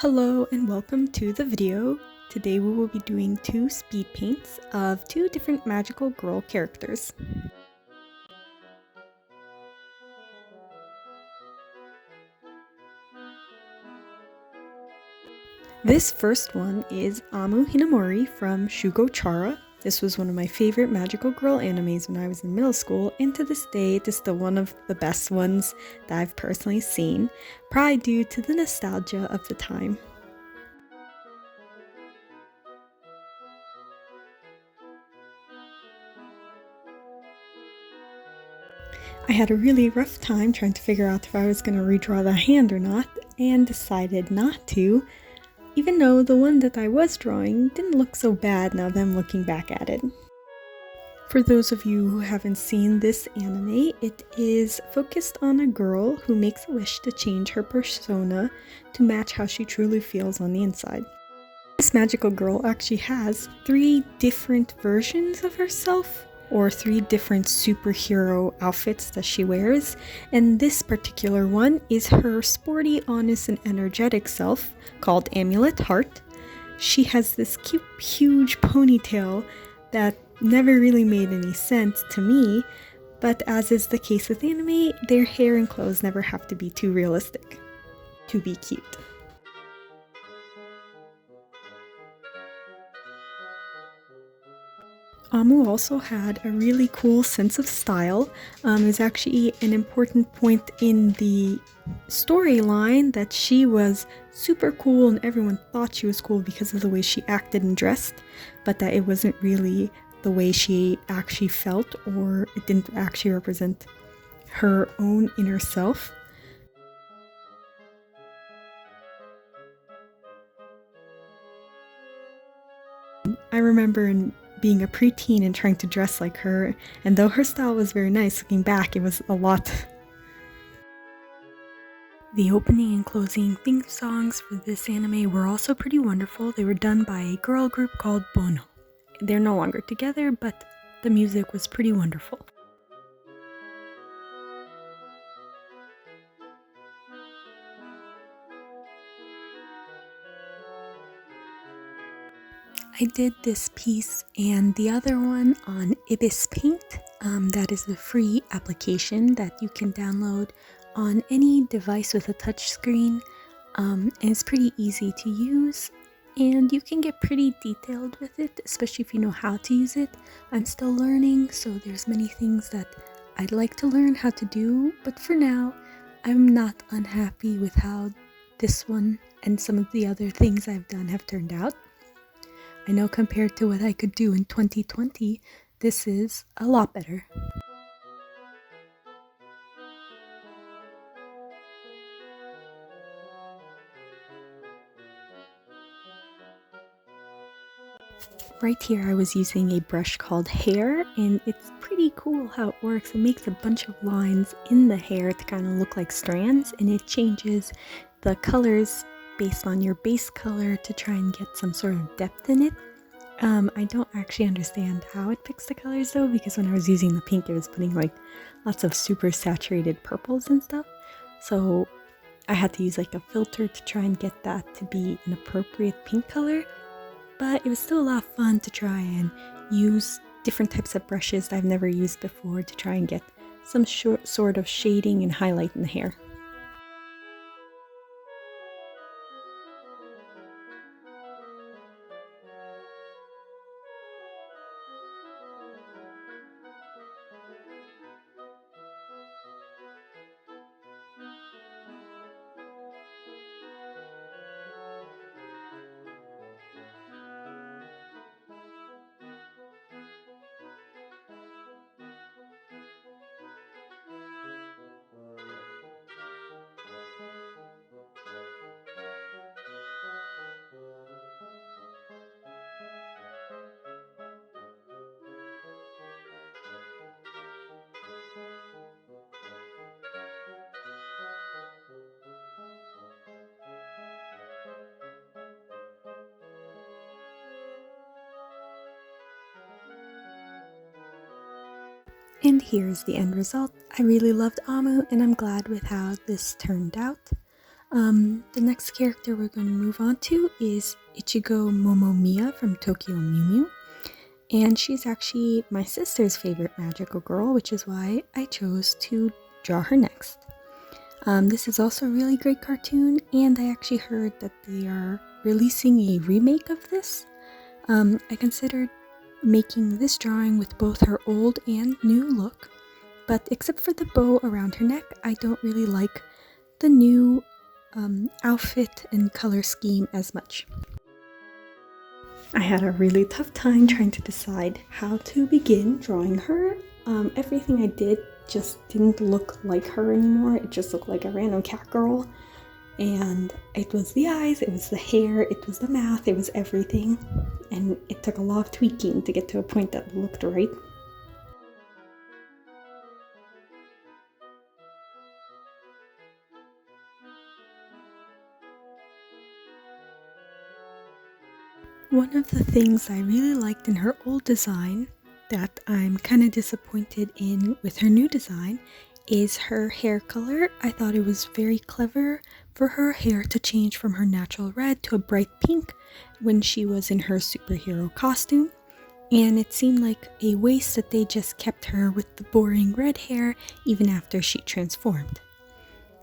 Hello and welcome to the video. Today we will be doing two speed paints of two different magical girl characters. This first one is Amu Hinamori from Shugo Chara. This was one of my favorite magical girl animes when I was in middle school, and to this day it is still one of the best ones that I've personally seen, probably due to the nostalgia of the time. I had a really rough time trying to figure out if I was going to redraw the hand or not, and decided not to, even though the one that I was drawing didn't look so bad now that I'm looking back at it. For those of you who haven't seen this anime, it is focused on a girl who makes a wish to change her persona to match how she truly feels on the inside. This magical girl actually has 3 different versions of herself, or 3 different superhero outfits that she wears, and this particular one is her sporty, honest, and energetic self, called Amulet Heart. She has this cute, huge ponytail that never really made any sense to me, but as is the case with anime, their hair and clothes never have to be too realistic to be cute. Amu also had a really cool sense of style. It was actually an important point in the storyline that she was super cool and everyone thought she was cool because of the way she acted and dressed, but that it wasn't really the way she actually felt, or it didn't actually represent her own inner self. I remember being a preteen and trying to dress like her, and though her style was very nice, looking back it was a lot. The opening and closing theme songs for this anime were also pretty wonderful. They were done by a girl group called Bono. They're no longer together, but the music was pretty wonderful. I did this piece and the other one on Ibis Paint. That is the free application that you can download on any device with a touch screen. And it's pretty easy to use, and you can get pretty detailed with it, especially if you know how to use it. I'm still learning, so there's many things that I'd like to learn how to do, but for now, I'm not unhappy with how this one and some of the other things I've done have turned out. I know compared to what I could do in 2020, this is a lot better. Right here I was using a brush called Hair, and it's pretty cool how it works. It makes a bunch of lines in the hair to kind of look like strands, and it changes the colors based on your base color to try and get some sort of depth in it. I don't actually understand how it picks the colors though, because when I was using the pink it was putting like lots of super saturated purples and stuff, so I had to use like a filter to try and get that to be an appropriate pink color. But it was still a lot of fun to try and use different types of brushes that I've never used before to try and get some sort of shading and highlight in the hair. And here's the end result. I really loved Amu, and I'm glad with how this turned out. The next character we're going to move on to is Ichigo Momomiya from Tokyo Mew Mew. And she's actually my sister's favorite magical girl, which is why I chose to draw her next. This is also a really great cartoon, and I actually heard that they are releasing a remake of this. I considered making this drawing with both her old and new look, but except for the bow around her neck, I don't really like the new outfit and color scheme as much. I had a really tough time trying to decide how to begin drawing her. Everything I did just didn't look like her anymore. It just looked like a random cat girl. And it was the eyes, it was the hair, it was the mouth, it was everything. And it took a lot of tweaking to get to a point that looked right. One of the things I really liked in her old design that I'm kind of disappointed in with her new design is her hair color. I thought it was very clever for her hair to change from her natural red to a bright pink when she was in her superhero costume. And it seemed like a waste that they just kept her with the boring red hair even after she transformed.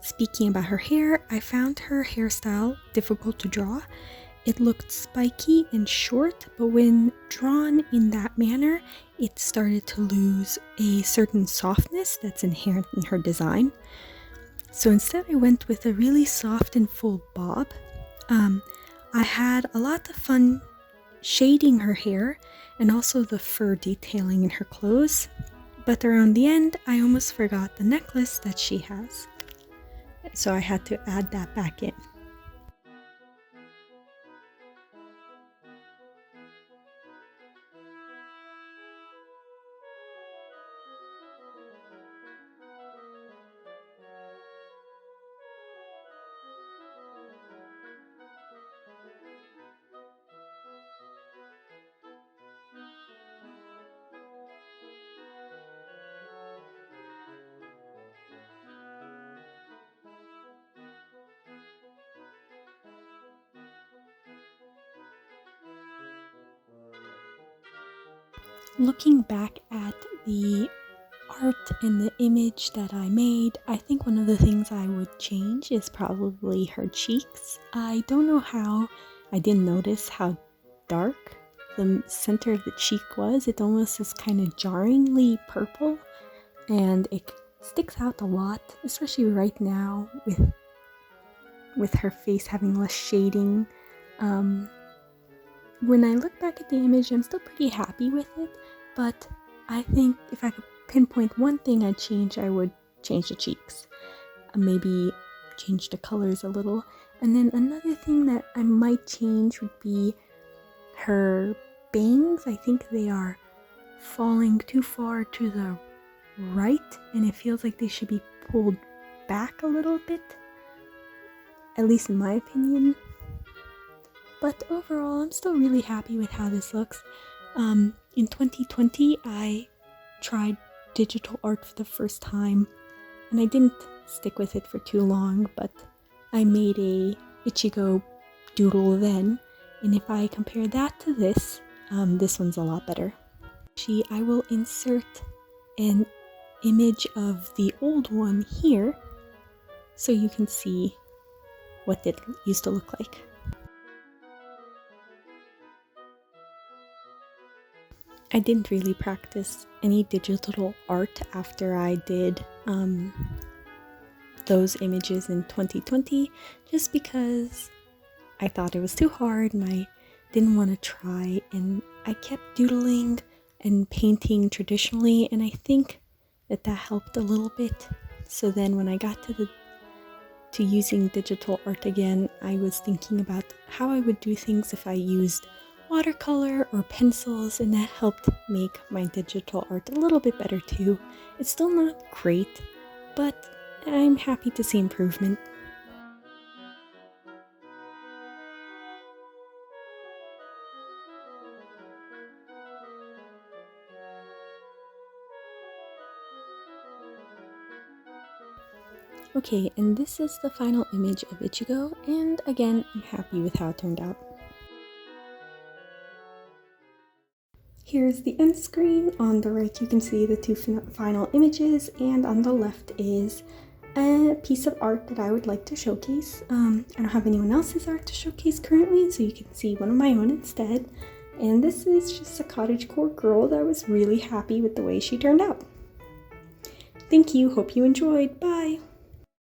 Speaking about her hair, I found her hairstyle difficult to draw. It looked spiky and short, but when drawn in that manner, it started to lose a certain softness that's inherent in her design. So instead I went with a really soft and full bob. I had a lot of fun shading her hair and also the fur detailing in her clothes, but around the end I almost forgot the necklace that she has. So I had to add that back in. Looking back at the art and the image that I made, I think one of the things I would change is probably her cheeks. I don't know how I didn't notice how dark the center of the cheek was. It almost is kind of jarringly purple, and it sticks out a lot, especially right now with her face having less shading. When I look back at the image, I'm still pretty happy with it, but I think if I could pinpoint one thing I'd change, I would change the cheeks. Maybe change the colors a little. And then another thing that I might change would be her bangs. I think they are falling too far to the right, and it feels like they should be pulled back a little bit, at least in my opinion. But overall, I'm still really happy with how this looks. In 2020, I tried digital art for the first time, and I didn't stick with it for too long, but I made a Ichigo doodle then, and if I compare that to this one's a lot better. Actually, I will insert an image of the old one here, so you can see what it used to look like. I didn't really practice any digital art after I did those images in 2020, just because I thought it was too hard and I didn't want to try, and I kept doodling and painting traditionally, and I think that helped a little bit. So then when I got to using digital art again, I was thinking about how I would do things if I used watercolor or pencils, and that helped make my digital art a little bit better too. It's still not great, but I'm happy to see improvement. Okay, and this is the final image of Ichigo, and again, I'm happy with how it turned out. Here's the end screen. On the right you can see the two final images, and on the left is a piece of art that I would like to showcase. I don't have anyone else's art to showcase currently, so you can see one of my own instead. And this is just a cottagecore girl that was really happy with the way she turned out. Thank you, hope you enjoyed, bye!